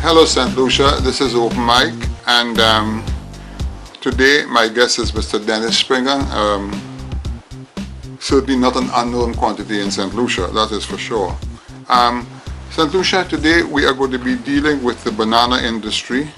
Hello St. Lucia, this is Open Mic, and today my guest is Mr. Dennis Springer. Certainly not an unknown quantity in St. Lucia, that is for sure. St. Lucia, today we are going to be dealing with the banana industry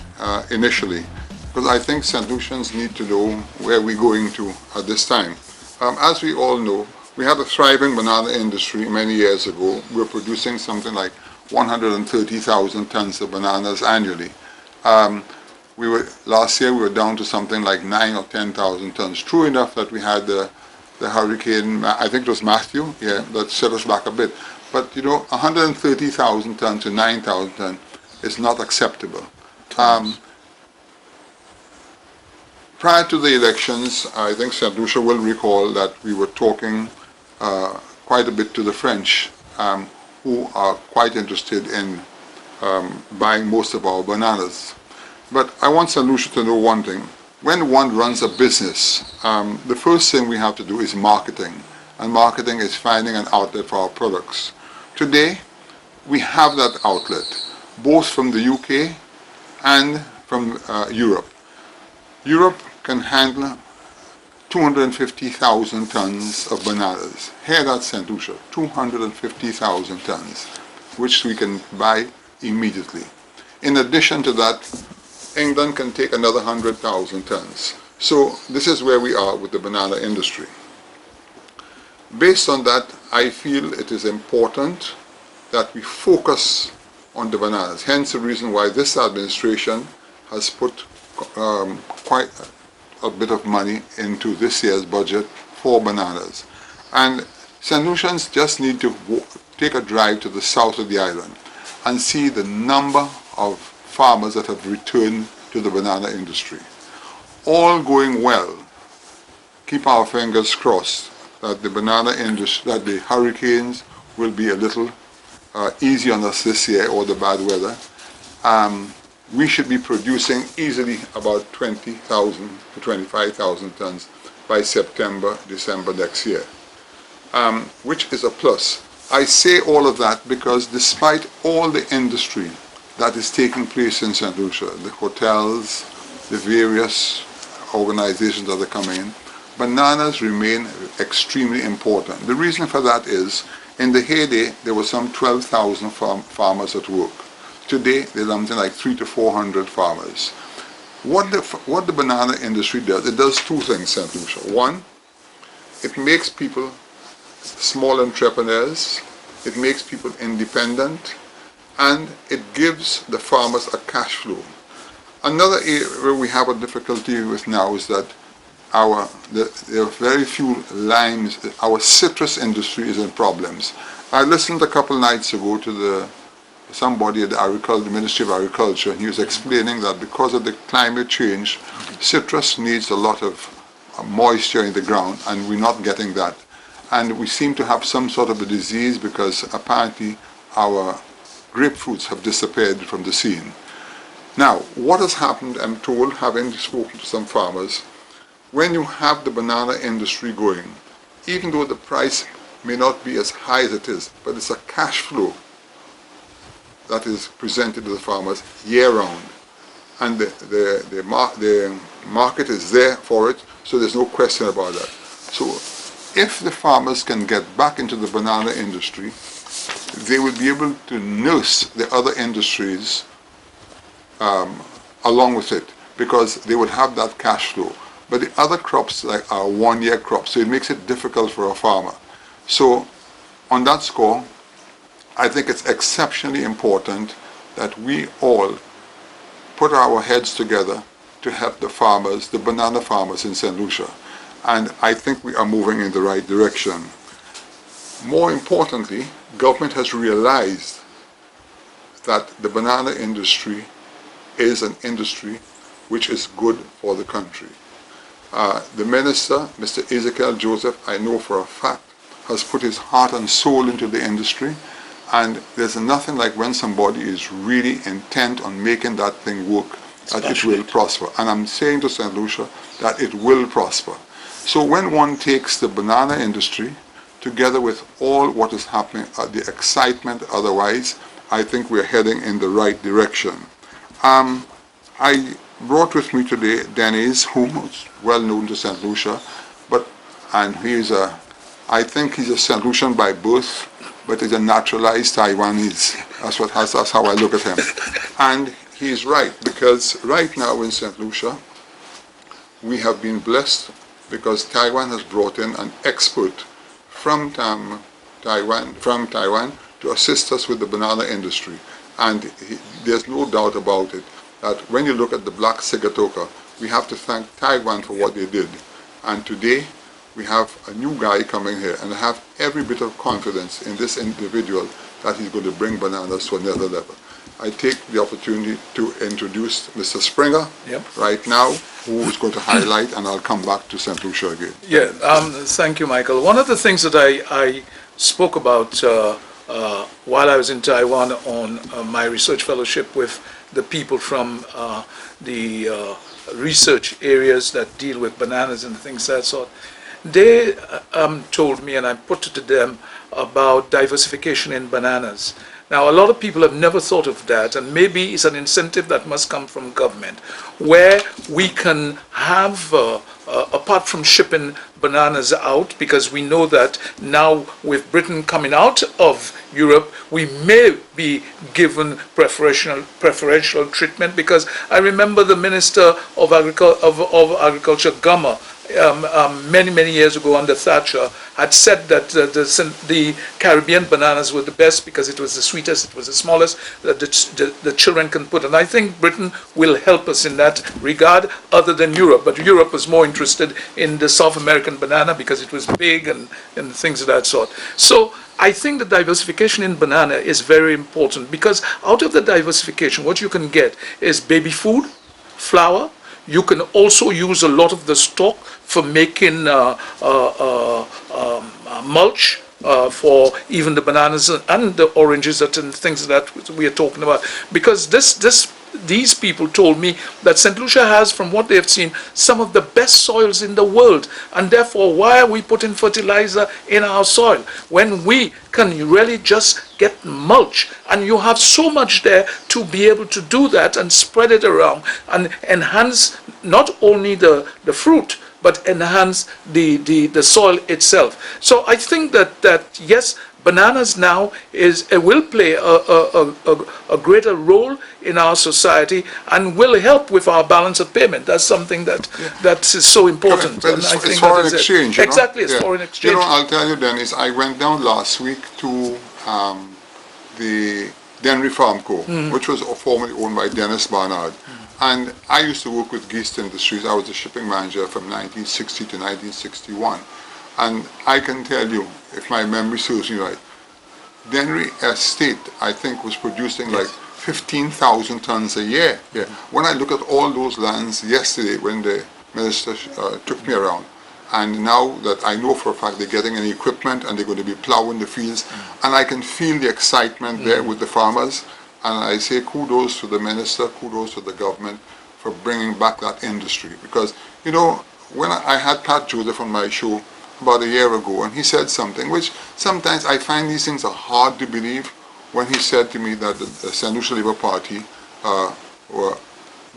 initially, because I think St. Lucians need to know where we're going to at this time. As we all know, we had a thriving banana industry many years ago. We were producing something like 130,000 tons of bananas annually. Last year we were down to something like 9 or 10,000 tons. True enough that we had the hurricane, I think it was Matthew, yeah, that set us back a bit. But you know, 130,000 tons to 9,000 tons is not acceptable. Prior to the elections, I think St. Lucia will recall that we were talking quite a bit to the French, who are quite interested in buying most of our bananas. But I want St. Lucia to know one thing. When one runs a business, the first thing we have to do is marketing. And marketing is finding an outlet for our products. Today, we have that outlet, both from the UK and from Europe. Europe can handle 250,000 tons of bananas. Here at St. Lucia, 250,000 tons, which we can buy immediately. In addition to that, England can take another 100,000 tons. So this is where we are with the banana industry. Based on that, I feel it is important that we focus on the bananas. Hence the reason why this administration has put quite a bit of money into this year's budget for bananas. And St. Lucians just need to take a drive to the south of the island and see the number of farmers that have returned to the banana industry. All going well, keep our fingers crossed that the banana industry, that the hurricanes will be a little easy on us this year, or the bad weather. We should be producing easily about 20,000 to 25,000 tons by September, December next year, which is a plus. I say all of that because despite all the industry that is taking place in St. Lucia, the hotels, the various organizations that are coming in, bananas remain extremely important. The reason for that is, in the heyday, there were some 12,000 farmers at work. Today, there's something like 300 to 400 farmers. What the banana industry does, it does two things, St. Lucia. One, it makes people small entrepreneurs, it makes people independent, and it gives the farmers a cash flow. Another area we have a difficulty with now is that there are very few limes. Our citrus industry is in problems. I listened a couple nights ago to somebody at the Ministry of Agriculture, and he was explaining that because of the climate change, citrus needs a lot of moisture in the ground, and we're not getting that. And we seem to have some sort of a disease because apparently our grapefruits have disappeared from the scene. Now, what has happened, I'm told, having spoken to some farmers, when you have the banana industry going, even though the price may not be as high as it is, but it's a cash flow that is presented to the farmers year-round, and the market is there for it, so there's no question about that. So if the farmers can get back into the banana industry, they will be able to nurse the other industries along with it, because they would have that cash flow. But the other crops are one-year crops, so it makes it difficult for a farmer. So on that score, I think it's exceptionally important that we all put our heads together to help the farmers, the banana farmers in St. Lucia. And I think we are moving in the right direction. More importantly, government has realized that the banana industry is an industry which is good for the country. The minister, Mr. Ezekiel Joseph, I know for a fact, has put his heart and soul into the industry. And there's nothing like when somebody is really intent on making that thing work, that it will prosper. And I'm saying to St. Lucia that it will prosper. So when one takes the banana industry together with all what is happening, the excitement otherwise, I think we're heading in the right direction. I brought with me today Dennis, who is well known to St. Lucia, and I think he's a St. Lucian by birth, but he's a naturalized Taiwanese. That's how I look at him. And he's right, because right now in St. Lucia, we have been blessed because Taiwan has brought in an expert from Taiwan to assist us with the banana industry. And there's no doubt about it that when you look at the Black Sigatoka, we have to thank Taiwan for what they did. And today, we have a new guy coming here, and I have every bit of confidence in this individual that he's going to bring bananas to another level. I take the opportunity to introduce Mr. Springer right now, who is going to highlight, and I'll come back to St. Lucia again. Yeah, thank you, Michael. One of the things that I spoke about while I was in Taiwan on my research fellowship with the people from the research areas that deal with bananas and things of that sort, they told me, and I put it to them, about diversification in bananas. Now, a lot of people have never thought of that, and maybe it's an incentive that must come from government, where we can have, apart from shipping bananas out, because we know that now with Britain coming out of Europe, we may be given preferential treatment, because I remember the Minister of Agriculture, Gummer, many years ago under Thatcher, had said that the Caribbean bananas were the best because it was the sweetest, it was the smallest, that the children can put. And I think Britain will help us in that regard, other than Europe. But Europe was more interested in the South American banana because it was big and things of that sort. So I think the diversification in banana is very important, because out of the diversification, what you can get is baby food, flour. You can also use a lot of the stock for making mulch for even the bananas and the oranges and things that we are talking about. Because these people told me that St. Lucia has, from what they have seen, some of the best soils in the world. And therefore, why are we putting fertilizer in our soil when we can really just get mulch? And you have so much there to be able to do that and spread it around and enhance not only the fruit, but enhance the soil itself. So I think that yes, bananas now will play a greater role in our society and will help with our balance of payment. That's something that is so important. Well, it's foreign exchange. Exactly, it's foreign exchange. You know, I'll tell you, Dennis, I went down last week to the Denry Farm Co., which was formerly owned by Dennis Barnard. And I used to work with Geest Industries. I was the shipping manager from 1960 to 1961. And I can tell you, if my memory serves me right, Denry Estate, I think, was producing like 15,000 tons a year. Yeah. When I look at all those lands yesterday, when the minister took me around, and now that I know for a fact they're getting any equipment and they're going to be plowing the fields, and I can feel the excitement there with the farmers, and I say kudos to the minister, kudos to the government for bringing back that industry. Because, you know, when I had Pat Joseph on my show about a year ago, and he said something which sometimes I find these things are hard to believe, when he said to me that the St. Lucia Labour Party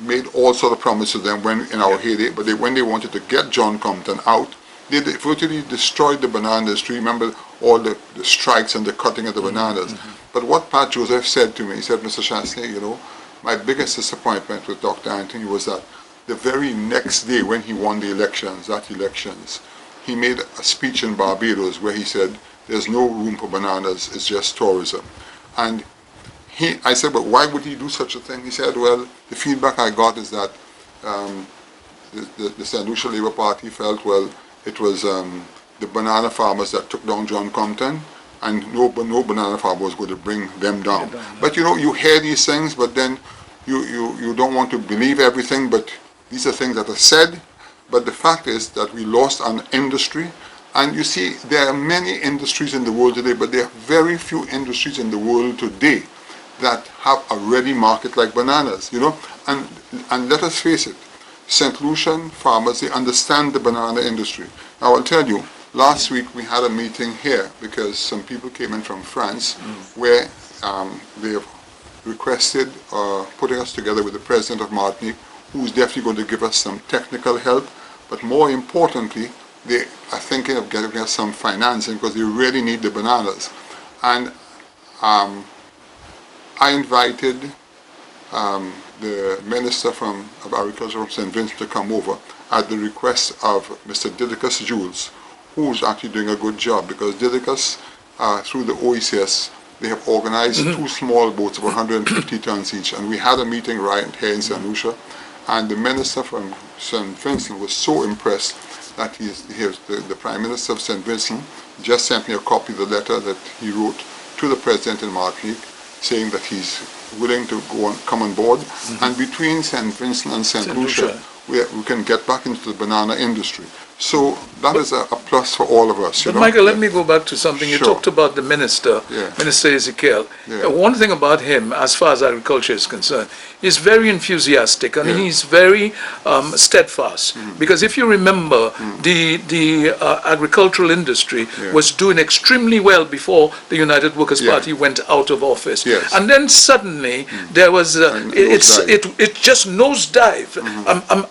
made all sort of promises to them when in our heyday, but when they wanted to get John Compton out, they virtually destroyed the banana industry. Remember all the strikes and the cutting of the bananas. But what Pat Joseph said to me, he said, Mr. Chancellor, you know, my biggest disappointment with Dr. Anthony was that the very next day when he won the elections, he made a speech in Barbados where he said, there's no room for bananas, it's just tourism. And I said, but why would he do such a thing? He said, well, the feedback I got is that the St. Lucia Labour Party felt, well, it was the banana farmers that took down John Compton, and no banana farmer was going to bring them down. But you know, you hear these things, but then you don't want to believe everything, but these are things that are said. But the fact is that we lost an industry. And you see, there are many industries in the world today, but there are very few industries in the world today that have a ready market like bananas, you know. And let us face it, St. Lucian farmers, they understand the banana industry. Now I'll tell you, last week we had a meeting here because some people came in from France where requested putting us together with the President of Martinique, who's definitely going to give us some technical help, but more importantly, they are thinking of getting us some financing because they really need the bananas. And I invited the Minister of Agriculture from St. Vincent to come over at the request of Mr. Didicus Jules, who's actually doing a good job, because Didicus, through the OECS, they have organized two small boats of 150 tons each, and we had a meeting right here in St. Lucia, and the Minister from St. Vincent was so impressed that the Prime Minister of St. Vincent just sent me a copy of the letter that he wrote to the President in Martinique, saying that he's willing to come on board, and between St. Vincent and St. Lucia, we can get back into the banana industry. So that is a plus for all of us. But Michael, let me go back to something. You talked about the minister, Yeah. Minister Ezekiel. Yeah. One thing about him, as far as agriculture is concerned, he's very enthusiastic and Yeah. he's very steadfast. Because if you remember, the agricultural industry Yeah. was doing extremely well before the United Workers' Yeah. Party went out of office. Yes. And then suddenly there was it just nosedived,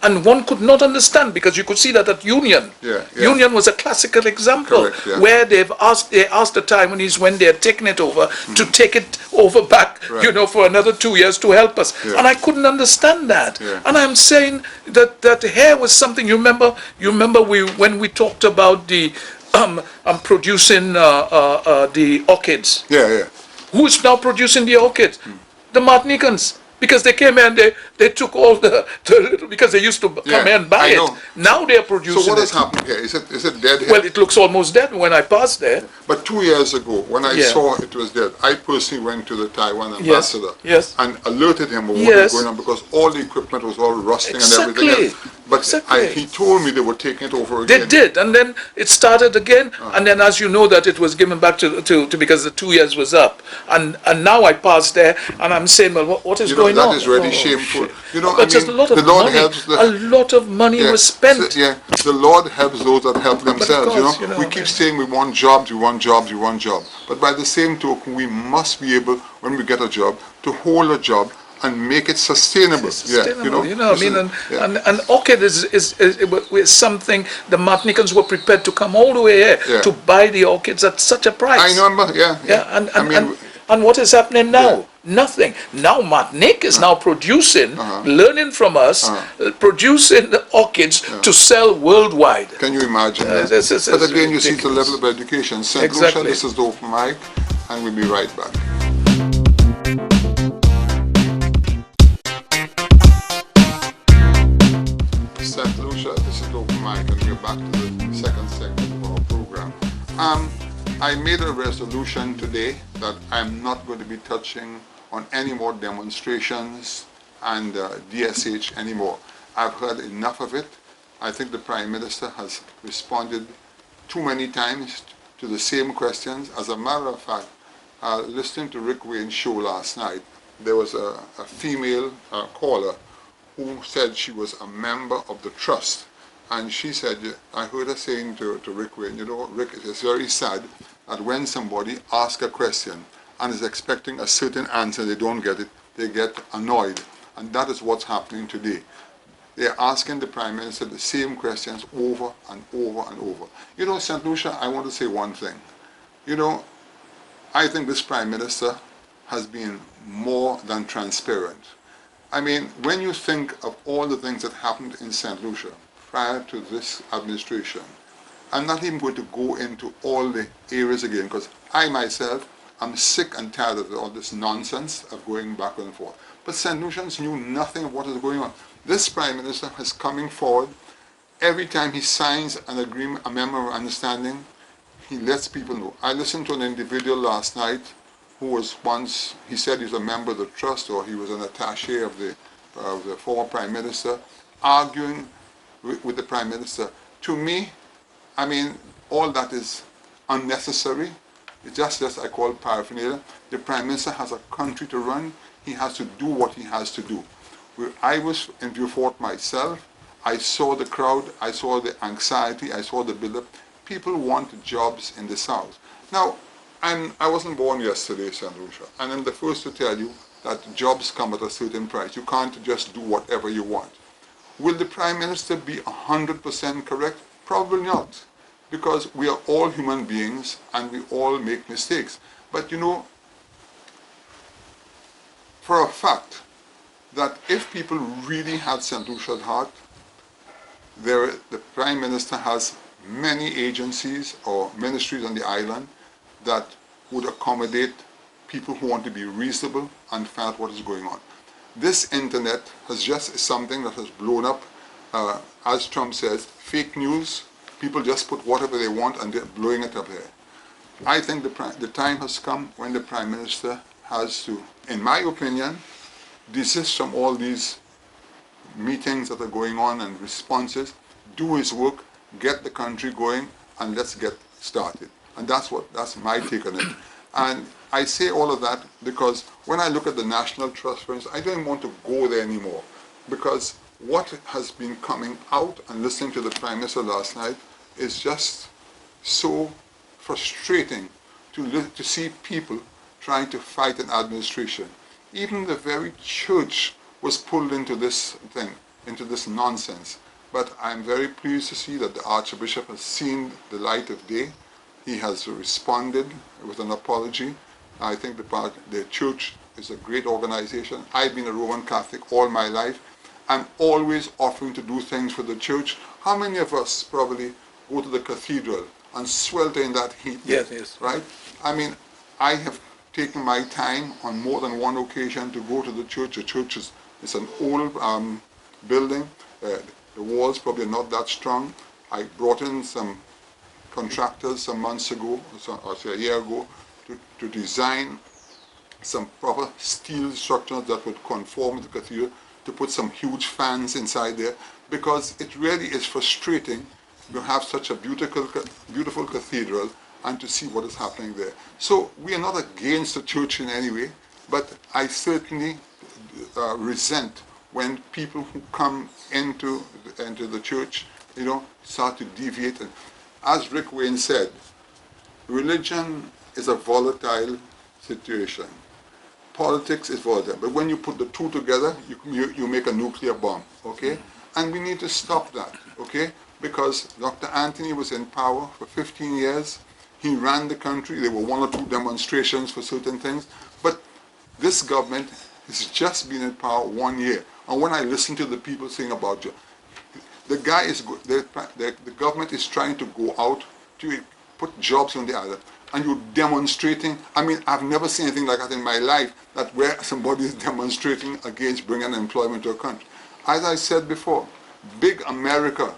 and one could not understand, because you could see that at Union. Yeah, yeah. Union was a classical example. Correct, yeah. Where they asked the Taiwanese, when they had taken it over, to take it over back, Right. for another 2 years to help us. Yeah. And I couldn't understand that. Yeah. And I'm saying that here was something. You remember when we talked about the producing the orchids. Yeah. Who is now producing the orchids? The Martinicans. Because they came here and they took all the little, because they used to come Yeah, here and buy I it. know. Now they are producing So what has it. happened here? Is it dead here? Well, it looks almost dead when I passed there. But 2 years ago, when I Yeah. saw it was dead, I personally went to the Taiwan Yes, ambassador yes. and alerted him of what Yes. was going on, because all the equipment was all rusting Exactly, and everything else. But exactly. he told me they were taking it over They again. did, and then it started again, and then, as you know, that it was given back to because the 2 years was up, and now I passed there, and I'm saying, well, what is You know, going that on? is really Oh, shameful. shit. You know, But I just mean, a lot of the Lord money, helps the- a lot of money was spent. Yeah, the Lord helps those that help themselves. course, We keep saying we want jobs, we want jobs, we want jobs. But by the same token, we must be able, when we get a job, to hold a job and make it sustainable. It's sustainable, This is- yeah. and orchid is something the Martinicans were prepared to come all the way here Yeah. to buy the orchids at such a price. I remember, yeah. And, I mean, and what is happening now? Yeah. Nothing. Now Martinique is now producing, learning from us, producing the orchids to sell worldwide. can you imagine that? It's But again, you see the ridiculous. level of education. St. Lucia, Exactly. this is the open mic, and we'll be right back. St. Lucia, this is the open mic, and we're back to the second segment of our program. I made a resolution today that I'm not going to be touching on any more demonstrations and DSH anymore. I've heard enough of it. I think the Prime Minister has responded too many times to the same questions. As a matter of fact, listening to Rick Wayne's show last night, there was a female caller who said she was a member of the trust. And she said, I heard her saying to Rick Wayne, Rick, it is very sad that when somebody asks a question and is expecting a certain answer, they don't get it, they get annoyed. And that is what's happening today. They're asking the Prime Minister the same questions over and over and over. St. Lucia, I want to say one thing. I think this Prime Minister has been more than transparent. I mean, when you think of all the things that happened in St. Lucia prior to this administration, I'm not even going to go into all the areas again, because I myself am sick and tired of all this nonsense of going back and forth. But St. Lucians knew nothing of what is going on. This Prime Minister is coming forward. Every time he signs an agreement, a memorandum of understanding, he lets people know. I listened to an individual last night who was once, he said he was a member of the trust, or he was an attaché of the former Prime Minister, arguing with the Prime Minister. To me, I mean, all that is unnecessary. It's just I call it paraphernalia. The Prime Minister has a country to run. He has to do what he has to do. I was in Beaufort myself. I saw the crowd. I saw the anxiety. I saw the build-up. People want jobs in the South. Now, I wasn't born yesterday, St. Lucia, and I'm the first to tell you, that jobs come at a certain price. You can't just do whatever you want. Will the Prime Minister be 100% correct? Probably not, because we are all human beings and we all make mistakes. But you know, for a fact, that if people really had St. Lucia's heart, the Prime Minister has many agencies or ministries on the island that would accommodate people who want to be reasonable and find out what is going on. This internet has just something that has blown up. As Trump says, fake news. People just put whatever they want and they're blowing it up there. I think the time has come when the Prime Minister has to, in my opinion, desist from all these meetings that are going on and responses, do his work, get the country going, and let's get started. And that's my take on it. And I say all of that because when I look at the National Trust, for instance, I don't even want to go there anymore, because what has been coming out and listening to the Prime Minister last night is just so frustrating to see people trying to fight an administration. Even the very church was pulled into this thing, into this nonsense. But I'm very pleased to see that the Archbishop has seen the light of day. He has responded with an apology. I think the church is a great organization. I've been a Roman Catholic all my life. I'm always offering to do things for the church. How many of us probably go to the cathedral and swelter in that heat? Yes, yes. Right? I mean, I have taken my time on more than one occasion to go to the church. The church is an old building. The walls probably not that strong. I brought in some contractors some months ago, or say a year ago, to design some proper steel structures that would conform to the cathedral, to put some huge fans inside there, because it really is frustrating to have such a beautiful cathedral and to see what is happening there. So we are not against the church in any way, but I certainly resent when people who come into the church, start to deviate. And as Rick Wayne said, religion is a volatile situation. Politics is volatile, but when you put the two together, you make a nuclear bomb, okay? And we need to stop that, okay? Because Dr. Anthony was in power for 15 years. He ran the country. There were one or two demonstrations for certain things, but this government has just been in power 1 year. And when I listen to the people saying about you, the government is trying to go out to put jobs on the island, and you're demonstrating. I mean, I've never seen anything like that in my life, that where somebody is demonstrating against bringing employment to a country. As I said before, big America,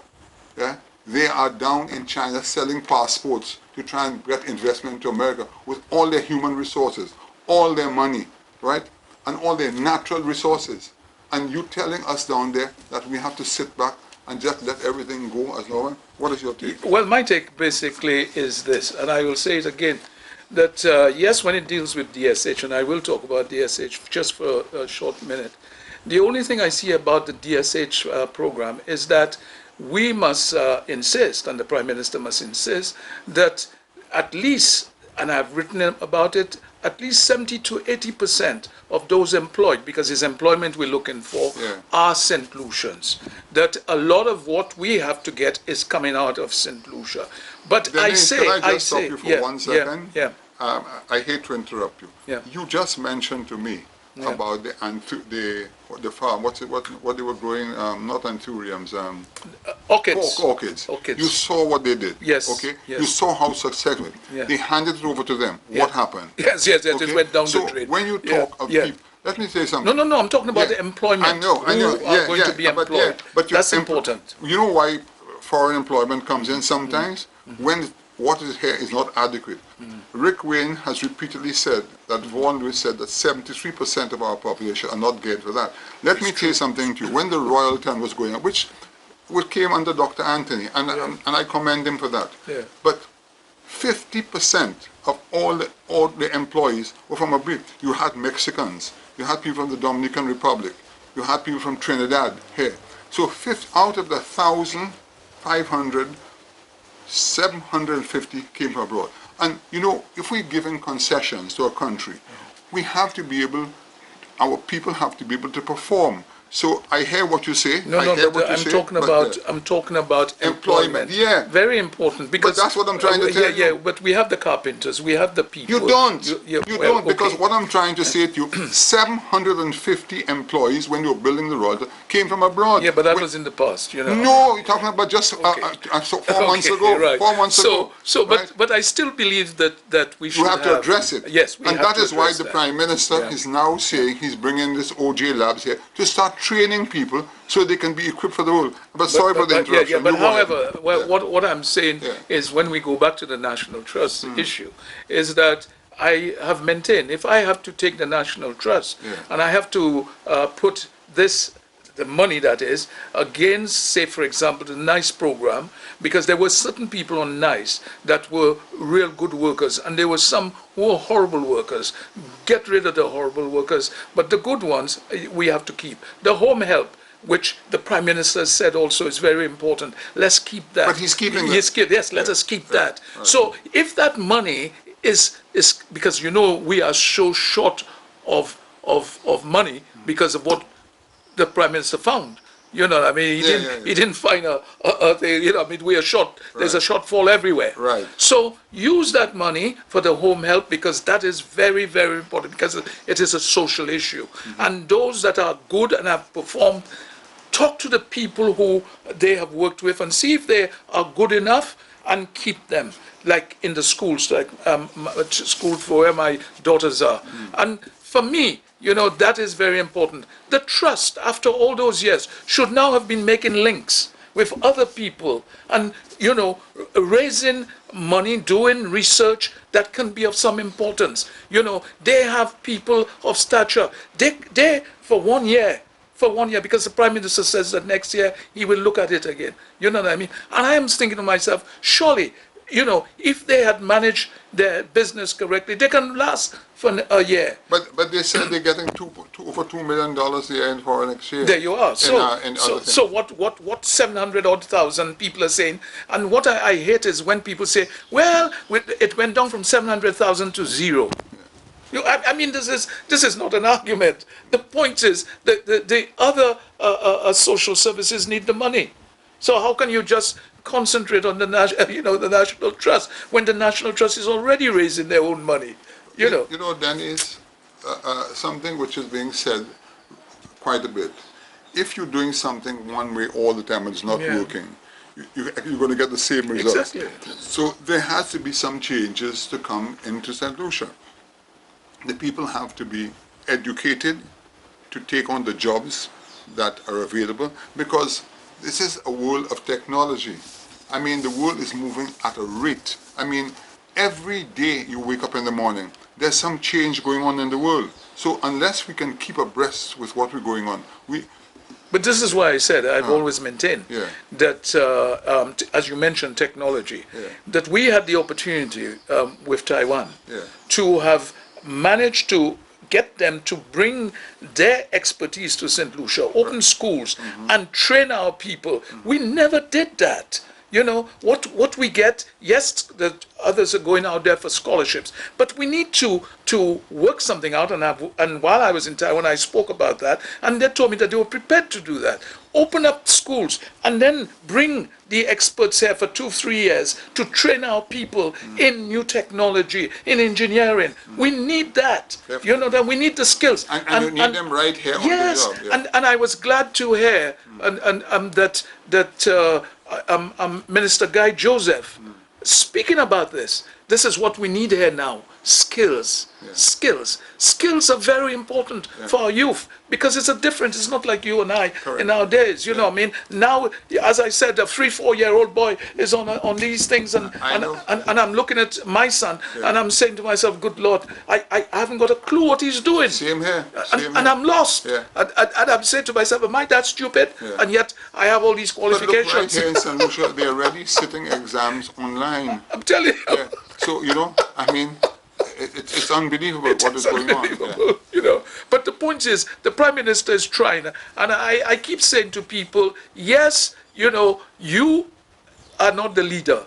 yeah, they are down in China selling passports to try and get investment to America with all their human resources, all their money, right, and all their natural resources. And you telling us down there that we have to sit back and just let everything go as normal? What is your take? Well, my take basically is this, and I will say it again, that yes, when it deals with DSH, and I will talk about DSH just for a short minute, the only thing I see about the DSH program is that we must insist, and the Prime Minister must insist, that at least, and I've written about it, at least 70 to 80% of those employed, because his employment we're looking for, are St. Lucians. That a lot of what we have to get is coming out of St. Lucia. But Dennis, can I just stop you for 1 second? Yeah. I hate to interrupt you. Yeah. You just mentioned to me about the farm. What they were growing? Not anthuriums. Orchids. Orchids. Orchids. You saw what they did. Yes. Okay. Yes. You saw how successful. Yeah. They handed it over to them. Yeah. What happened? Yes. Okay? It went down so the drain. when you talk of people, let me say something. No. I'm talking about the employment. I know. Who are going to be employed. But that's important. You know why foreign employment comes in sometimes? When what is here is not adequate. Rick Wayne has repeatedly said that Vaughan Lewis said that 73% of our population are not geared for that. Let me tell you something to you. When the Royal Ton was going up, which came under Dr. Anthony, and I commend him for that. Yeah. But 50% of all the employees were from abroad. You had Mexicans, you had people from the Dominican Republic, you had people from Trinidad here. So out of the 1,500, 750 came from abroad. And if we're giving concessions to a country, we have to be able our people have to be able to perform. So I hear what you say. No, I no, hear but what you I'm say, talking but, about I'm talking about employment. Yeah. Very important because that's what I'm trying to tell yeah, you. yeah. But we have the carpenters, we have the people. You don't. Yeah, You well, don't, because okay. what I'm trying to say to you, 750 employees when you were building the road came from abroad. Yeah, but that was in the past, you know. No, you're talking about just Okay. 4 months Okay, ago. right. 4 months ago. So, right? but I still believe that we You should have to address it. Yes, we and have that to is why address the that. Prime Minister Yeah. is now saying he's bringing this OJ labs here to start training people so they can be equipped for the role. But sorry for the interruption. Yeah, but You go ahead. however, well, Yeah. what I'm saying Yeah. is when we go back to the National Trust issue, is that I have maintained, if I have to take the National Trust Yeah. and I have to put this, the money that is, against, say, for example, the NICE program, because there were certain people on NICE that were real good workers, and there were some who were horrible workers. Get rid of the horrible workers, but the good ones we have to keep. The home help, which the Prime Minister said also is very important. Let's keep that. But he's keeping that. Yes, let us keep that. Right. So if that money is because you know we are so short of money because of what the Prime Minister found. You know, I mean, he didn't find a thing, you know, I mean, we are short. There's a shortfall everywhere. Right. So use that money for the home help because that is very, very important because it is a social issue. And those that are good and have performed, talk to the people who they have worked with and see if they are good enough and keep them. Like in the schools, like school for where my daughters are. And for me, you know, that is very important. The trust, after all those years, should now have been making links with other people and, you know, raising money, doing research that can be of some importance. You know, they have people of stature. They for 1 year, because the Prime Minister says that next year he will look at it again. You know what I mean? And I am thinking to myself, surely, you know, if they had managed their business correctly, they can last for a year. But they said they're getting over $2 million a year in foreign exchange. There you are. So what 700,000 people are saying, and what I hate is when people say, well, it went down from 700,000 to zero. I mean, this is not an argument. The point is that the other social services need the money. So how can you just concentrate on the National Trust when the National Trust is already raising their own money? You know, Dennis, something which is being said quite a bit. If you're doing something one way all the time and it's not working, you're going to get the same results. Exactly. So there has to be some changes to come into St. Lucia. The people have to be educated to take on the jobs that are available because this is a world of technology. I mean, the world is moving at a rate. I mean, every day you wake up in the morning, there's some change going on in the world. So unless we can keep abreast with what we're going on, But this is why I said I've always maintained that, as you mentioned, technology, that we had the opportunity with Taiwan to have managed to get them to bring their expertise to St. Lucia, open schools, and train our people. We never did that. You know, what we get, yes, the others are going out there for scholarships, but we need to work something out. And while I was in Taiwan, I spoke about that, and they told me that they were prepared to do that. Open up schools, and then bring the experts here for 2-3 years to train our people in new technology, in engineering. We need that. Definitely. You know, that we need the skills. And you need them right here on the job. Yes, and I was glad to hear that Minister Guy Joseph speaking about this. This is what we need here now. Skills. Skills are very important for our youth because it's it's not like you and I in our days. You know what I mean? Now, as I said, a 3-4-year-old boy is on these things and I'm looking at my son and I'm saying to myself, good Lord, I haven't got a clue what he's doing. Same here. And I'm lost. And I'm saying to myself, am I that stupid? And yet I have all these qualifications. But look, right here in St. Lucia, they're already sitting exams online. I'm telling you. Yeah. So, you know, I mean, it's unbelievable what is going on. Yeah. You know, but the point is, the Prime Minister is trying, and I keep saying to people, yes, you know, you are not the leader.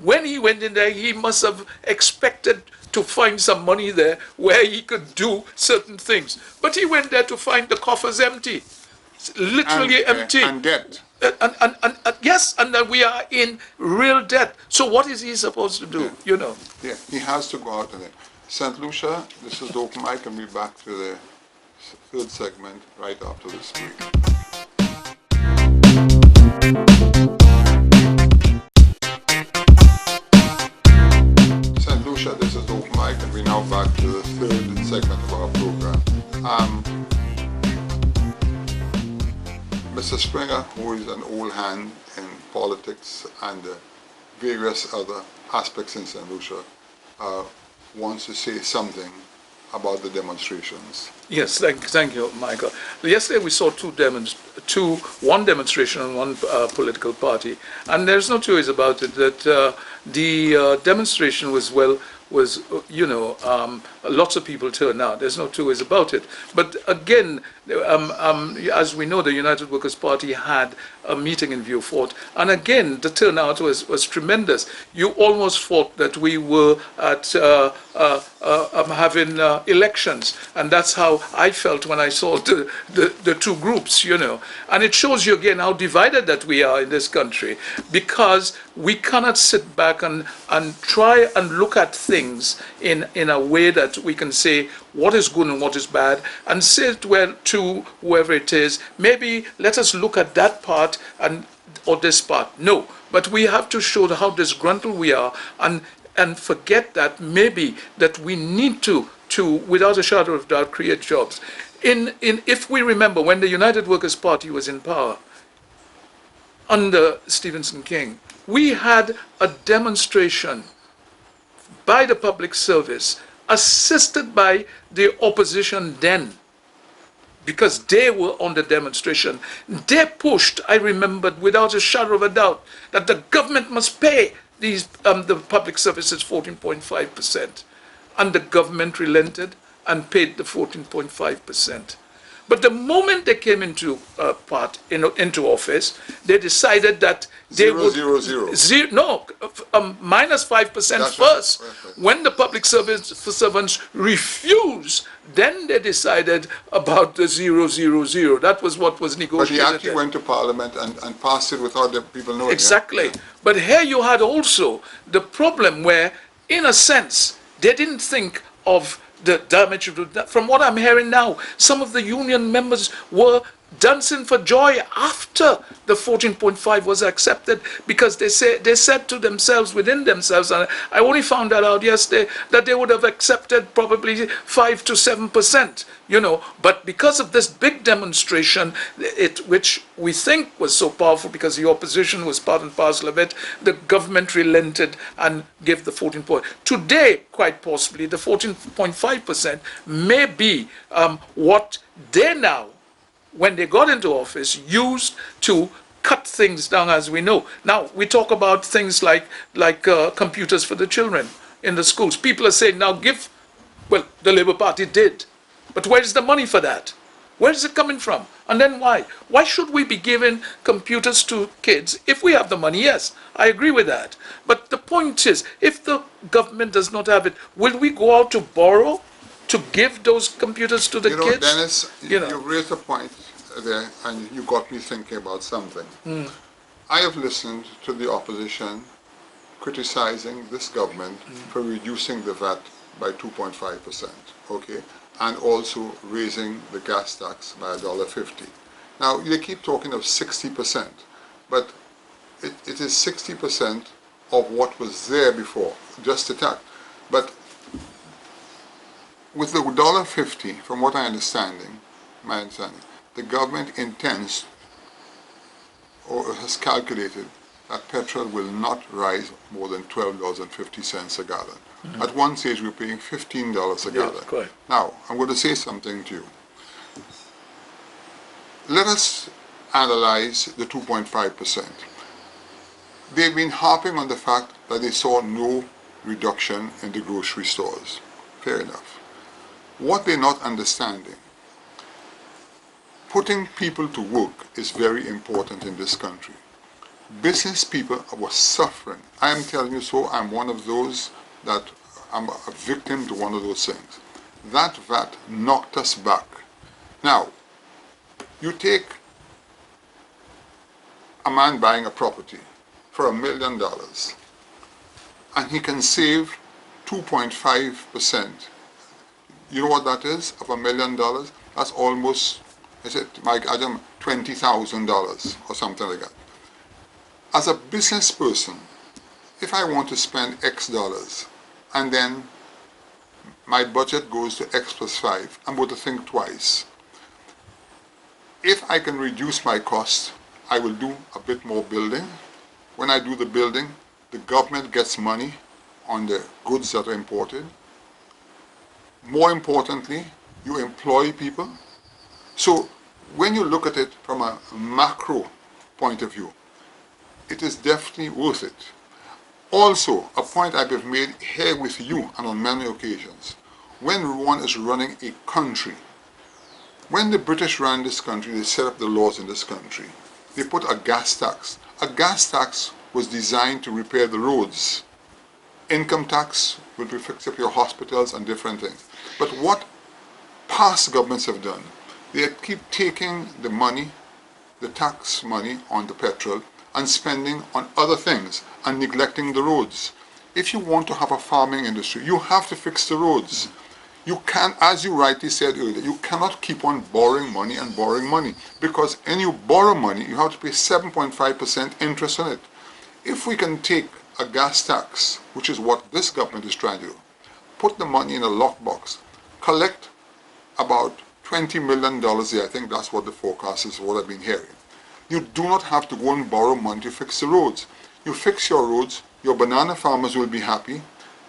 When he went in there, he must have expected to find some money there where he could do certain things. But he went there to find the coffers empty, literally empty. And debt. Yes, and that we are in real debt. So what is he supposed to do? Yeah. You know? Yeah, he has to go out and St. Lucia, this is the open mic, and we'll be back to the third segment right after this break. St. Lucia, this is the open mic, and we're now back to the third segment of our program. Mr. Springer, who is an old hand in politics and various other aspects in St. Lucia, wants to say something about the demonstrations. Yes, thank you, Michael. Yesterday we saw one demonstration on one political party, and there's no two ways about it that the demonstration was lots of people turned out. There's no two ways about it. But again, as we know, the United Workers' Party had a meeting in Vieux-Fort, and again, the turnout was tremendous. You almost thought that we were at having elections, and that's how I felt when I saw the two groups, you know. And it shows you again how divided that we are in this country, because we cannot sit back and try and look at things in a way that we can say what is good and what is bad, and say to whoever it is, maybe let us look at that part or this part. No, but we have to show how disgruntled we are, and forget that maybe that we need to without a shadow of doubt create jobs. If we remember when the United Workers' Party was in power under Stephenson King, we had a demonstration by the public service, assisted by the opposition then, because they were on the demonstration. They pushed, I remembered without a shadow of a doubt, that the government must pay the public services 14.5%. And the government relented and paid the 14.5%. But the moment they came into office, they decided that they would minus 5% first. Right. When the public servants refused, then they decided about the 0.00. That was what was negotiated. But he actually went to Parliament and passed it without the people knowing. Exactly. Yeah? But here you had also the problem where, in a sense, they didn't think of the damage. From what I'm hearing now, some of the union members were dancing for joy after the 14.5 was accepted, because they said to themselves, within themselves, and I only found that out yesterday, that they would have accepted probably 5 to 7%, you know. But because of this big demonstration, which we think was so powerful because the opposition was part and parcel of it, the government relented and gave the 14 point. Today, quite possibly, the 14.5% may be what they now, when they got into office, used to cut things down, as we know. Now, we talk about things like computers for the children in the schools. People are saying, now well, the Labour Party did. But where's the money for that? Where is it coming from? And then why? Why should we be giving computers to kids if we have the money? Yes, I agree with that. But the point is, if the government does not have it, will we go out to borrow to give those computers to the kids? Dennis, you raised a point there, and you got me thinking about something. I have listened to the opposition criticizing this government for reducing the VAT by 2.5%, okay, and also raising the gas tax by $1.50. Now, they keep talking of 60%, but it is 60% of what was there before, just the tax. But with the $1.50, from what my understanding, the government intends or has calculated that petrol will not rise more than $12.50 a gallon. At one stage, we were paying $15 a gallon. Correct. Now, I'm going to say something to you. Let us analyze the 2.5%. They've been harping on the fact that they saw no reduction in the grocery stores. Fair enough. What they're not understanding, putting people to work is very important in this country. business people were suffering. I am telling you so. I'm one of those that I'm a victim to one of those things. That VAT knocked us back. Now, you take a man buying a property for $1 million and he can save 2.5%. You know what that is of $1 million? That's almost, is it, Mike Adam, $20,000 or something like that. As a business person, if I want to spend X dollars and then my budget goes to X plus 5, I'm going to think twice. If I can reduce my cost, I will do a bit more building. When I do the building, the government gets money on the goods that are imported. More importantly, you employ people. So when you look at it from a macro point of view, it is definitely worth it. Also, a point I have made here with you and on many occasions, when one is running a country, when the British ran this country, they set up the laws in this country. They put a gas tax. A gas tax was designed to repair the roads. Income tax would fix up your hospitals and different things. But what past governments have done, they keep taking the money, the tax money on the petrol and spending on other things and neglecting the roads. If you want to have a farming industry, you have to fix the roads. You can, as you rightly said earlier, you cannot keep on borrowing money and borrowing money, because when you borrow money, you have to pay 7.5% interest on it. If we can take a gas tax, which is what this government is trying to do, put the money in a lockbox, collect about $20 million there, I think that's what the forecast is, what I've been hearing. You do not have to go and borrow money to fix the roads. You fix your roads, your banana farmers will be happy,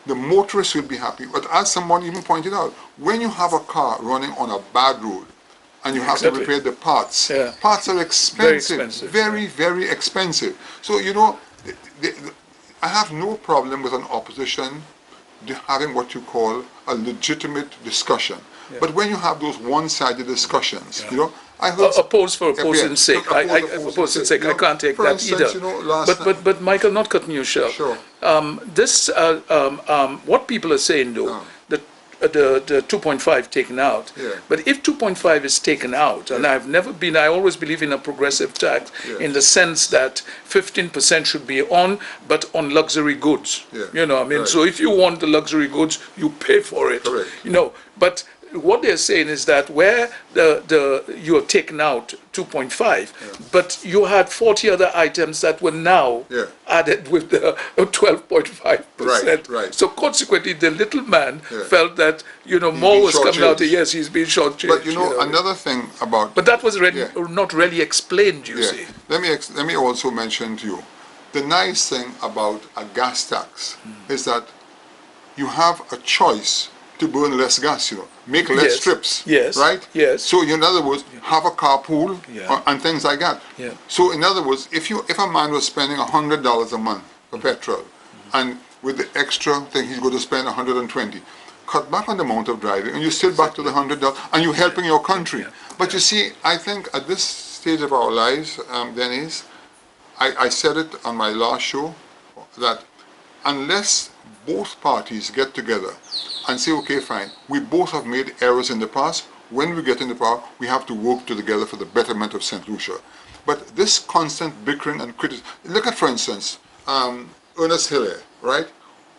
the motorists will be happy. But as someone even pointed out, when you have a car running on a bad road and you have to repair the parts, parts are expensive, very, very expensive. So, you know, I have no problem with an opposition having what you call a legitimate discussion. But when you have those one-sided discussions, you know, I heard oppose for opposing sake. Opposing sake. I can't take that instance, either. You know, but Michael, not cutting you short. Sure. What people are saying though, the 2.5 taken out. But if 2.5 is taken out, and I always believe in a progressive tax in the sense that 15% should be on, but on luxury goods. You know, I mean, so if you want the luxury goods, you pay for it. Correct. You know, but what they're saying is that where you're taken out 2.5, but you had 40 other items that were now added with the 12.5%. Right. So consequently, the little man felt that, you know, more was coming out. Yes, he's being shortchanged. But you know, another thing about... But that was not really explained, you see. Let me also mention to you, the nice thing about a gas tax is that you have a choice to burn less gas, you know, make less trips, right? So in other words, have a carpool and things like that. So in other words, if a man was spending $100 a month for petrol, and with the extra thing he's going to spend 120, cut back on the amount of driving, and you're still back to the $100, and you're helping your country. But you see, I think at this stage of our lives, Denise, I said it on my last show, that unless both parties get together and say, okay, fine, we both have made errors in the past. When we get in the power, we have to work together for the betterment of St. Lucia. But this constant bickering and criticism, look at, for instance, Ernest Hillary, right,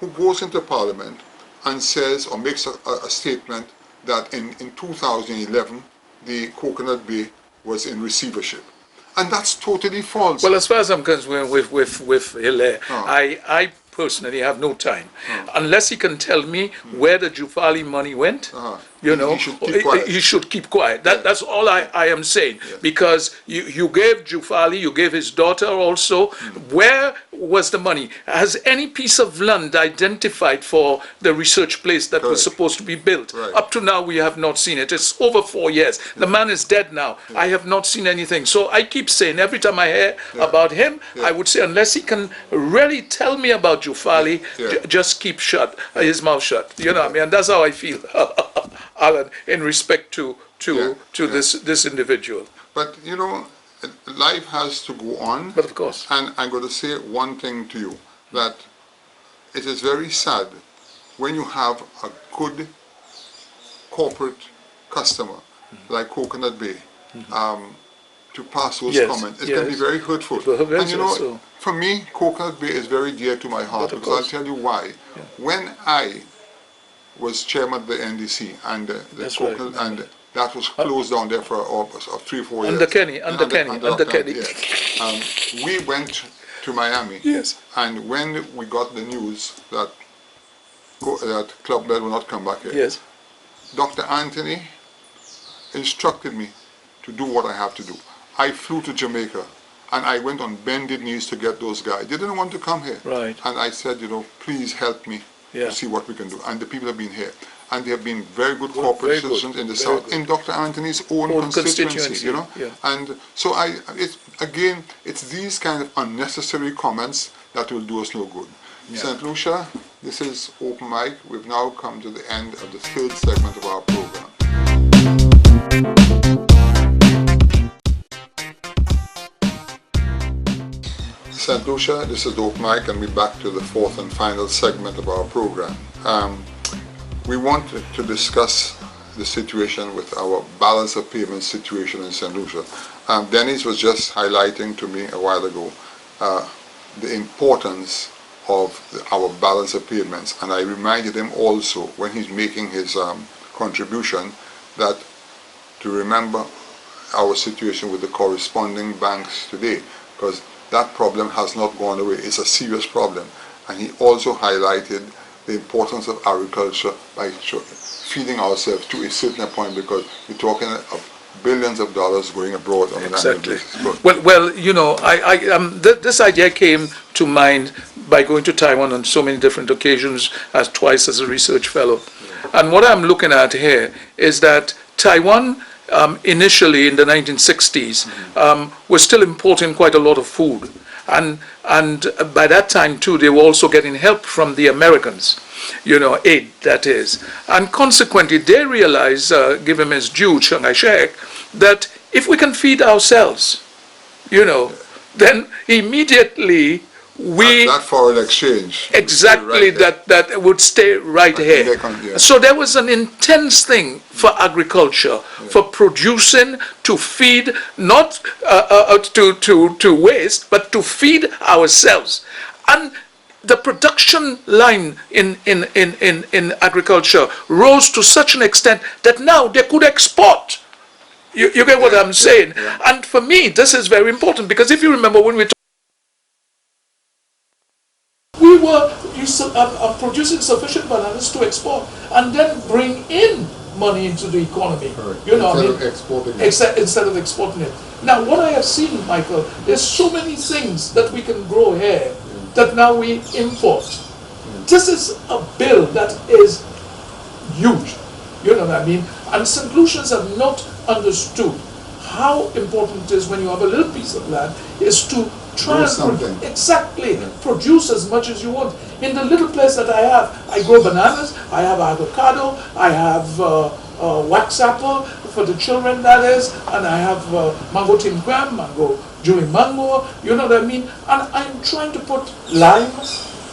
who goes into Parliament and says or makes a statement that in 2011, the Coconut Bay was in receivership. And that's totally false. Well, as far as I'm concerned with Hillary, I personally have no time. Unless he can tell me where the Jufali money went, you know, he should keep quiet. That's all I am saying. Because you gave Jufali, you gave his daughter also. Where was the money? Has any piece of land identified for the research place that was supposed to be built? Up to now, we have not seen it. It's over 4 years. The man is dead now. I have not seen anything. So I keep saying, every time I hear about him, I would say, unless he can really tell me about Jufali, just keep his mouth shut. You know what I mean? And that's how I feel, Alan, in respect to this individual. But, you know, life has to go on. But of course. And I'm going to say one thing to you, that it is very sad when you have a good corporate customer like Coconut Bay to pass those Yes, comments. It can be yes. very hurtful. Very And you know, so. for me, Coconut Bay is very dear to my heart, But of because I'll course. tell you why. Yeah. When I was chairman of the NDC and the That's right. Coconut, and that was closed down there for 3 or 4 years. Under Kenny, under Kenny. Yes. We went to Miami. Yes. And when we got the news that that Club Med will not come back here, Yes. Dr. Anthony instructed me to do what I have to do. I flew to Jamaica and I went on bended knees to get those guys. They didn't want to come here. Right. And I said, you know, please help me Yeah. to see what we can do. And the people have been here. And they have been very good corporate very good, citizens in the very South, good. in Dr. Anthony's own constituency, you know. yeah. And so it's these kind of unnecessary comments that will do us no good. Yeah. St. Lucia, this is Open Mic. We've now come to the end of the third segment of our program. St. Lucia, this is the Open Mic, and we're back to the fourth and final segment of our program. We wanted to discuss the situation with our balance of payments situation in St. Lucia. Dennis was just highlighting to me a while ago the importance of our balance of payments, and I reminded him also when he's making his contribution that to remember our situation with the corresponding banks today, because that problem has not gone away. It's a serious problem. And he also highlighted the importance of agriculture by feeding ourselves to a certain point, because we're talking of billions of dollars going abroad on an annual basis. Well, you know, this idea came to mind by going to Taiwan on so many different occasions, as twice as a research fellow. And what I'm looking at here is that Taiwan, initially in the 1960s, was still importing quite a lot of food. And by that time, too, they were also getting help from the Americans, you know, aid, that is. And consequently, they realized, give him his due, Chiang Kai-shek, that if we can feed ourselves, you know, then immediately that foreign exchange. Exactly, right that would stay right here. Yeah. So there was an intense thing for agriculture, for producing to feed, not to waste, but to feed ourselves. And the production line in agriculture rose to such an extent that now they could export. You get what I'm saying? Yeah. And for me, this is very important, because if you remember when we were producing sufficient bananas to export and then bring in money into the economy. Correct. You know, Instead of exporting it. Now, what I have seen, Michael, there's so many things that we can grow here that now we import. This is a bill that is huge. You know what I mean? And St. Lucians have not understood how important it is when you have a little piece of land is to try and produce as much as you want. In the little place that I have, I grow bananas, I have avocado, I have wax apple for the children, that is, and I have mango timquam, mango Jui mango, you know what I mean? And I'm trying to put lime,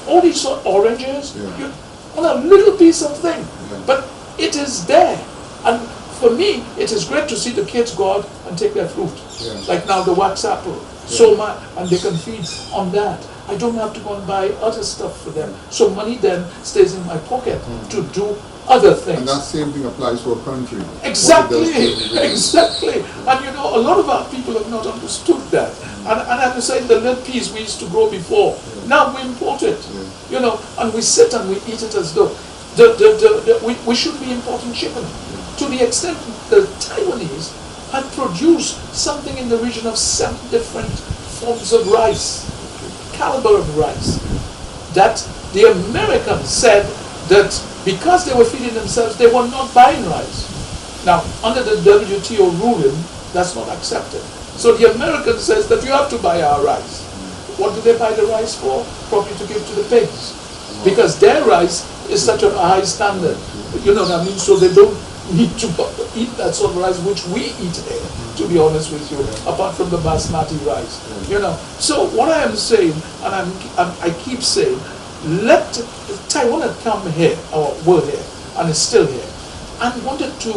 all these sort of oranges, on a little piece of thing. But it is there. And for me, it is great to see the kids go out and take their fruit. Like now the wax apple, so much, and they can feed on that. I don't have to go and buy other stuff for them. So money then stays in my pocket to do other things. And that same thing applies for a country. Exactly. And you know, a lot of our people have not understood that. And I'm saying the little peas we used to grow before, now we import it. You know, and we sit and we eat it as though we should be importing chicken. To the extent the Taiwanese had produced something in the region of 7 different forms of rice, caliber of rice, that the Americans said that because they were feeding themselves, they were not buying rice. Now, under the WTO ruling, that's not accepted. So the American says that you have to buy our rice. What do they buy the rice for? Probably to give to the pigs. Because their rice is such a high standard. You know what I mean? So they don't need to eat that sort of rice which we eat here, to be honest with you, apart from the basmati rice. You know. So what I am saying, and I keep saying, let Taiwan had come here, or were here, and is still here, and wanted to,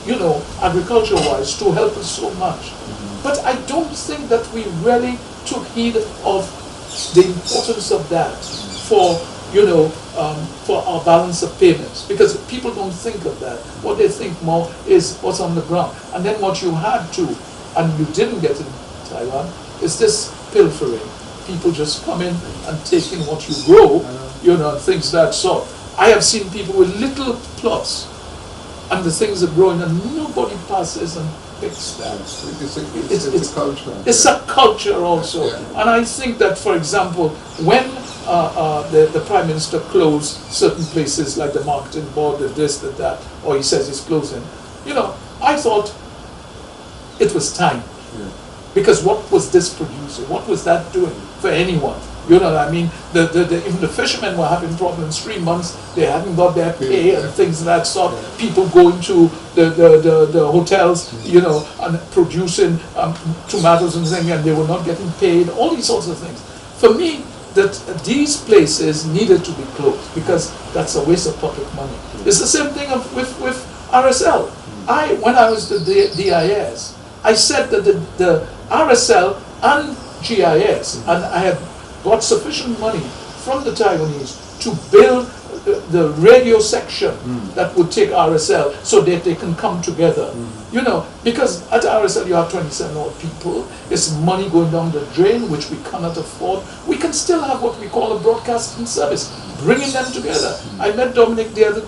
you know, agriculture-wise, to help us so much. But I don't think that we really took heed of the importance of that for, you know, for our balance of payments, because people don't think of that. What they think more is what's on the ground. And then what you had to, and you didn't get in Taiwan, is this pilfering. People just come in and take in what you grow, you know, things that sort. I have seen people with little plots, and the things are growing, and nobody passes and picks that. It's a culture. It's a culture also. Yeah. And I think that, for example, when the Prime Minister closed certain places like the marketing board, the this, the that, or he says he's closing, you know, I thought it was time. Yeah. Because what was this producing? What was that doing for anyone? You know what I mean? Even the fishermen were having problems. 3 months, they hadn't got their pay and things of that sort. Yeah. People going to the hotels, you know, and producing tomatoes and things, and they were not getting paid, all these sorts of things. For me, that these places needed to be closed, because that's a waste of public money. It's the same thing with RSL. When I was the DIS, I said that the RSL and GIS, and I had got sufficient money from the Taiwanese to build the radio section that would take RSL so that they can come together. You know, because at RSL you have 27 odd people, it's money going down the drain which we cannot afford. We can still have what we call a broadcasting service, bringing them together. I met Dominic the other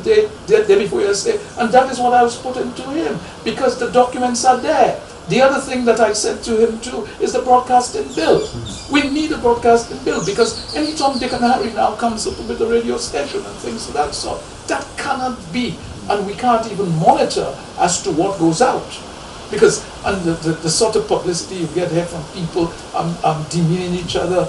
day, the day before yesterday, and that is what I was putting to him, because the documents are there. The other thing that I said to him too is the broadcasting bill. We need a broadcasting bill, because any Tom, Dick and Harry now comes up with a radio station and things of that sort. That cannot be, and we can't even monitor as to what goes out. Because and the sort of publicity you get here from people demeaning each other,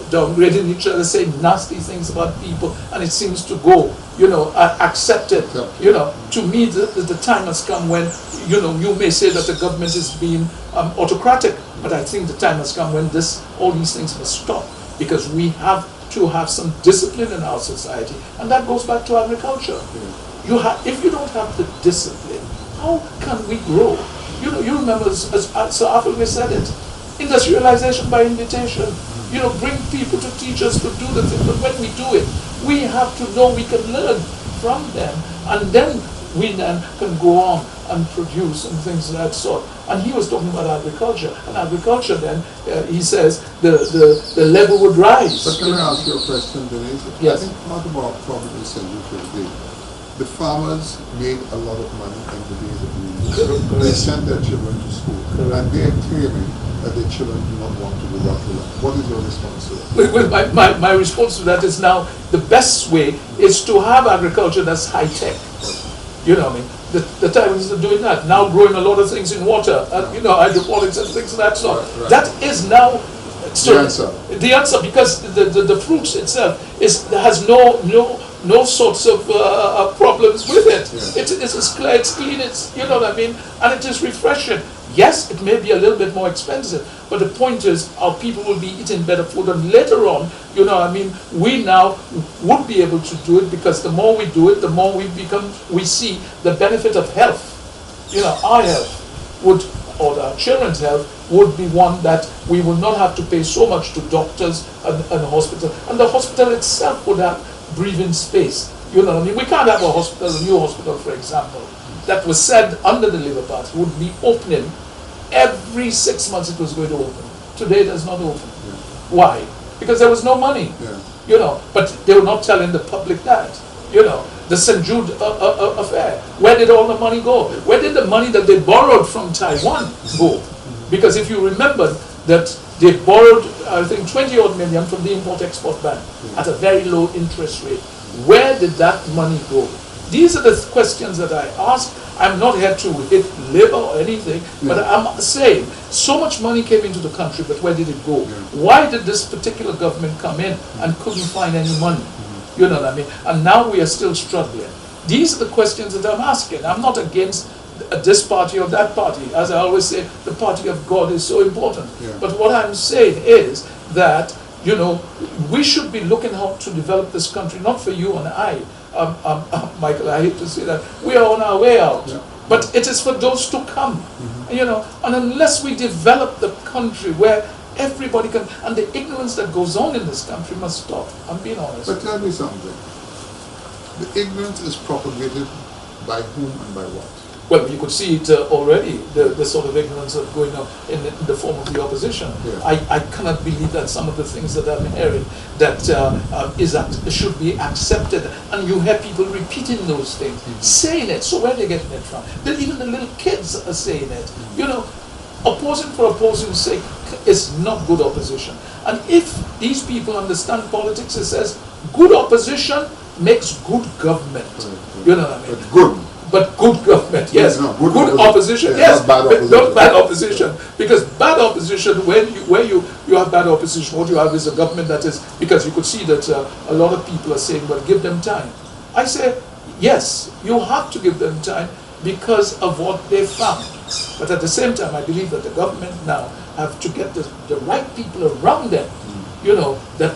downgrading each other, saying nasty things about people, and it seems to go, you know, accepted. You know, to me the time has come when, you know, you may say that the government is being autocratic, but I think the time has come when all these things must stop, because we have to have some discipline in our society, and that goes back to agriculture. If you don't have the discipline, how can we grow? You know, you remember, as Sir Arthur said it, industrialization by invitation. You know, bring people to teach us to do the thing, but when we do it, we have to know we can learn from them, and then we then can go on and produce and things of that sort. And he was talking about agriculture, and agriculture then, he says, the level would rise. But can I ask you a question, Denise? Yes. I think part of our problem is central. The farmers made a lot of money in the days of the They sent their children to school, and they are claiming that their children do not want to go back to that. What is your response to that? Well, my response to that is now the best way is to have agriculture that's high tech. You know what I mean? The Taiwanese are doing that now, growing a lot of things in water, you know, hydroponics and things of that sort. Right. That is now The answer, because the fruits itself has no sorts of problems with it. Yeah. It's clear, it's clean, it's, you know what I mean, and it is refreshing. Yes, it may be a little bit more expensive, but the point is our people will be eating better food, and later on, you know what I mean, we now would be able to do it, because the more we do it, the more we see the benefit of health. You know, our health would, or our children's health, would be one that we will not have to pay so much to doctors and hospital, and the hospital itself would have breathing space. You know what I mean? We can't have a new hospital, for example, that was said under the Labour Party would be opening every 6 months. It was going to open. Today it is not open. Yeah. Why? Because there was no money. Yeah. You know, but they were not telling the public that. You know, the St. Jude affair. Where did all the money go? Where did the money that they borrowed from Taiwan go? Because if you remember that they borrowed, I think, 20 odd million from the Import-Export Bank at a very low interest rate. Where did that money go? These are the questions that I ask. I'm not here to hit Labour or anything, but I'm saying so much money came into the country, but where did it go? Why did this particular government come in and couldn't find any money? You know what I mean? And now we are still struggling. these are the questions that I'm asking. I'm not against this party or that party. As I always say, the party of God is so important. Yeah. But what I'm saying is that, you know, we should be looking how to develop this country, not for you and I. Michael, I hate to say that. We are on our way out. Yeah. But it is for those to come. You know, and unless we develop the country where everybody can, and the ignorance that goes on in this country must stop. I'm being honest. But tell me something. The ignorance is propagated by whom and by what? Well, you could see it already, the sort of ignorance of going on in the form of the opposition. Yeah. I cannot believe that some of the things that I'm hearing that should be accepted, and you hear people repeating those things, saying it. So where are they getting it from? Then even the little kids are saying it. You know, opposing for opposing's sake is not good opposition. And if these people understand politics, it says good opposition makes good government. You know what I mean? But good. But good government, yes. No, good opposition, yes. Not bad opposition. Not bad opposition. Because bad opposition, where you have bad opposition, what you have is a government that is, because you could see that a lot of people are saying, well, give them time. I say, yes, you have to give them time because of what they found. But at the same time, I believe that the government now have to get the right people around them, you know, that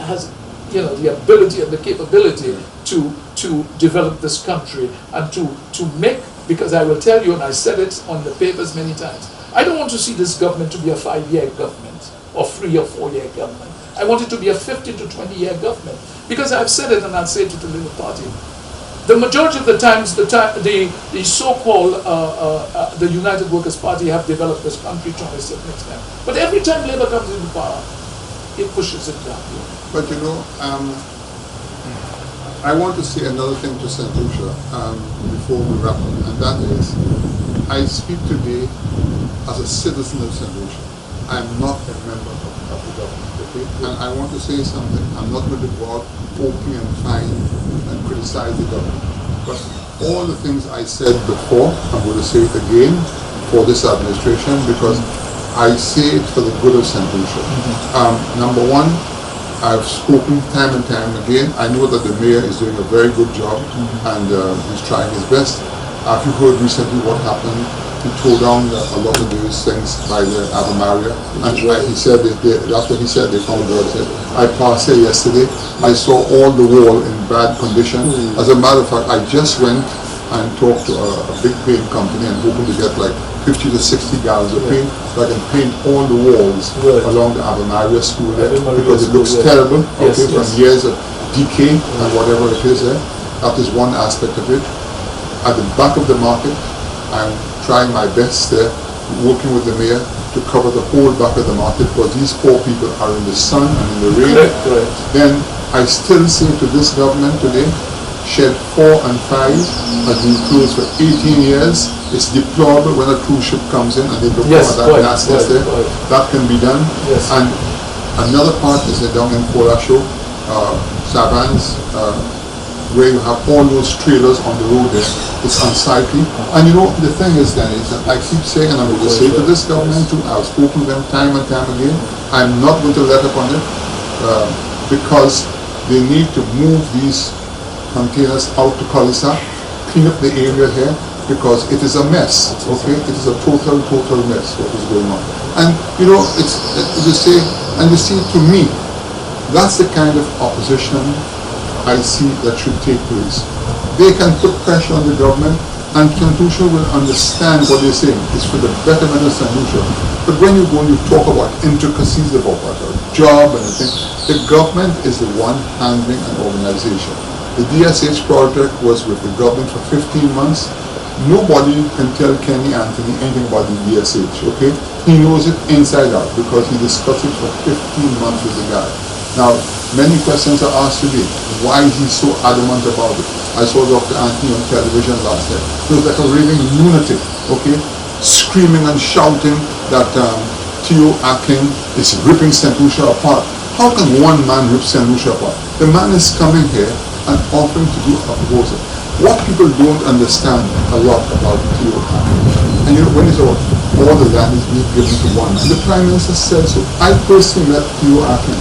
has, you know, the ability and the capability to develop this country and to make, because I will tell you, and I said it on the papers many times, I don't want to see this government to be a 5-year government or 3 or 4-year government. I want it to be a 15 to 20-year government, because I've said it and I'll say it to the Labour Party. The majority of the times, the so-called the United Workers' Party have developed this country to a certain extent. But every time Labour comes into power, it pushes it down. But you know, I want to say another thing to St. Lucia before we wrap up, and that is, I speak today as a citizen of St. Lucia. I am not a member of the government, okay? And I want to say something. I'm not going to go out openly and fine and criticize the government. But all the things I said before, I'm going to say it again for this administration, because I say it for the good of St. Lucia. Number one, I've spoken time and time again. I know that the mayor is doing a very good job, and he's trying his best. You heard recently what happened. He tore down a lot of those things by the Ave Maria, and he said that's what he said. They found drugs there. I passed here yesterday. I saw all the wall in bad condition. As a matter of fact, I just went and talked to a big paint company and hoping to get like 50 to 60 gallons of paint so I can paint all the walls along the Ave Maria school there, because it looks terrible, okay, from years of decay and whatever it is there. That is one aspect of it. At the back of the market, I'm trying my best there, working with the mayor to cover the whole back of the market, because these poor people are in the sun and in the rain. Then I still say to this government today, Shed 4 and 5 has been closed for 18 years. It's deplorable when a cruise ship comes in and they look at that nastiness there. That can be done. And another part is down in Colasho, Savans, where you have all those trailers on the road there. It's unsightly. And you know, the thing is then is that I keep saying, and I'm going to say to this government too, I've spoken to them time and time again, I'm not going to let up on it, because they need to move these containers out to Kalisa, clean up the area here, because it is a mess, okay? It is a total mess what is going on. And you know, you see, to me, that's the kind of opposition I see that should take place. They can put pressure on the government, and St. Lucia will understand what they're saying. It's for the betterment of St. Lucia. But when you go and you talk about intricacies about what a job and a thing, the government is the one handling an organization. The DSH project was with the government for 15 months. Nobody can tell Kenny Anthony anything about the DSH, okay? He knows it inside out because he discussed it for 15 months with the guy. Now, many questions are asked today. Why is he so adamant about it? I saw Dr. Anthony on television last night. He was like a raving lunatic, okay? Screaming and shouting that Theo Akin is ripping St. Lucia apart. How can one man rip St. Lucia apart? The man is coming here and offering to do a proposal. What people don't understand a lot about Theo Akin, and you know, when it's all the land is being given to one man, the Prime Minister said so. I personally met Theo Akin.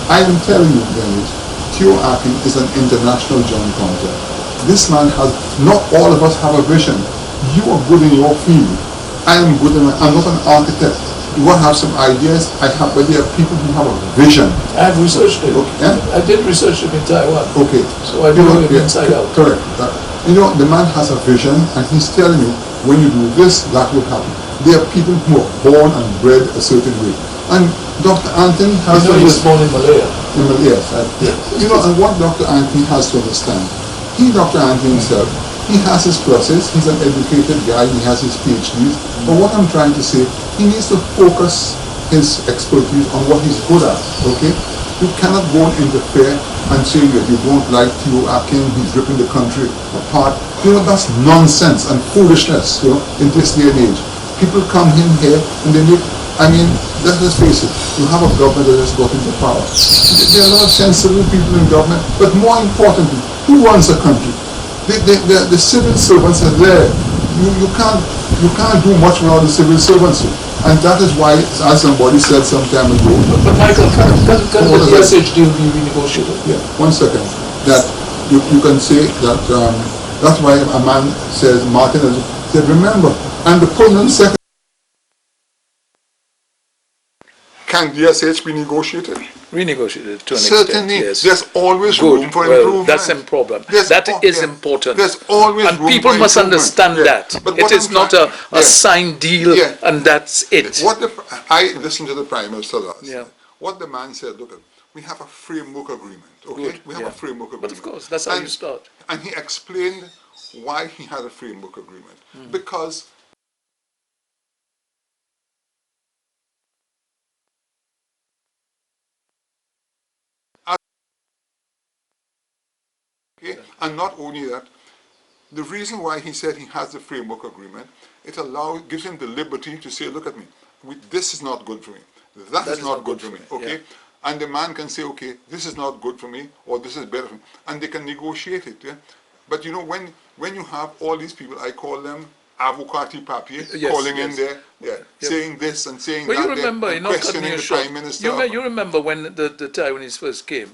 I am telling you, Dennis, Theo Akin is an international joint contract. this man has, not all of us have a vision. You are good in your field. I am good in, I'm not an architect. You want to have some ideas, but there are people who have a vision. I have researched it. Okay. Yeah? I did research it in Taiwan. Okay. So I know it inside out. Correct. The man has a vision and he's telling you, when you do this, that will happen. There are people who are born and bred a certain way. And Dr. Anthony has he was born in Malaya. Yes. And what Dr. Anthony has to understand, Dr. Anthony himself, he has his process, he's an educated guy, he has his PhDs, but what I'm trying to say, he needs to focus his expertise on what he's good at, okay? You cannot go and interfere and say that you don't like Theo Akin, he's ripping the country apart. That's nonsense and foolishness, in this day and age. People come in here and they make, let's face it, you have a government that has got into power. There are a lot of sensible people in government, but more importantly, who runs a country? The civil servants are there. You can't do much without the civil servants. And that is why, as somebody said some time ago. But Michael, can the DSH deal be renegotiated? Yeah, 1 second. That you can say that that's why a man says, Martin said, remember, I'm the permanent secretary. Can DSH be negotiated? Renegotiated to an Certainly, extent, yes. There's always Good. room for well, improvement. that's a problem. That is important. There's always and room people for must understand that. But it is not a signed deal and that's it. I listened to the Prime Minister last. Yeah. What the man said, look, we have a framework agreement, okay? Good. We have a framework agreement. But of course, that's how you start. And he explained why he had a framework agreement. Because okay? And not only that, the reason why he said he has the framework agreement, gives him the liberty to say, look at me, this is not good for me, that is not good for me, okay? Yeah. And the man can say, okay, this is not good for me, or this is better for me, and they can negotiate it, yeah? But when you have all these people, I call them avocati papier, calling in there, saying this and saying that, you remember, questioning the Prime Minister. You remember when the Taiwanese first came,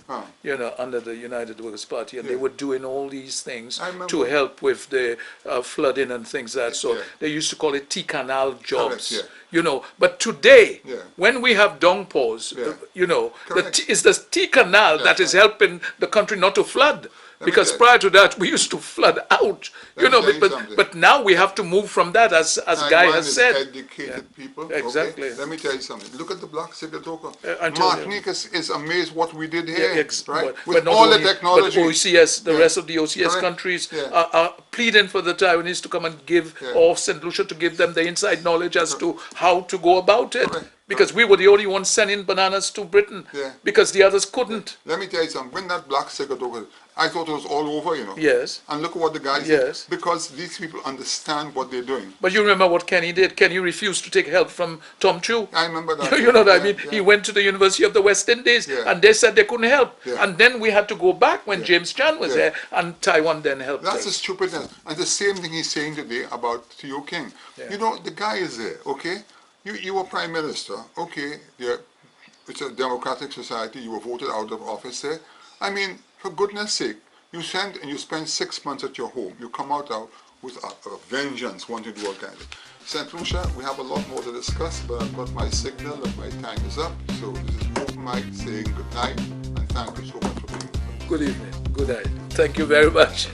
under the United Workers' Party, and they were doing all these things to help with the flooding and things that sort. They used to call it T-canal jobs. Correct, but today, when we have downpours, it's the T-canal that is helping the country not to flood. Because prior to that, we used to flood out, but now we have to move from that, as Guy has said. Educated people. Exactly. Okay? Let me tell you something. Look at the Black Sigatoka. Martinique is amazed what we did here, right? With all the technology. But OCS, the rest of the OCS countries are pleading for the Taiwanese to come and give, or St. Lucia to give them the inside knowledge as to how to go about it. Because we were the only ones sending bananas to Britain, because the others couldn't. Let me tell you something. When that Black Sigatoka, I thought it was all over, Yes. And look at what the guy said. Because these people understand what they're doing. But you remember what Kenny did? Kenny refused to take help from Tom Chu. I remember that. You know what I mean? He went to the University of the West Indies, and they said they couldn't help. And then we had to go back when James Chan was there, and Taiwan then helped us. That's a stupidness. And the same thing he's saying today about Theo King. The guy is there, okay? You were Prime Minister, okay? It's a democratic society. You were voted out of office there. I mean, for goodness sake, you spend 6 months at your home. You come out with a vengeance, wanting to do all kinds of. St. Lucia, we have a lot more to discuss, but I've got my signal that my time is up. So this is Open Mike saying good night, and thank you so much for being with us. Good evening. Good night. Thank you very much.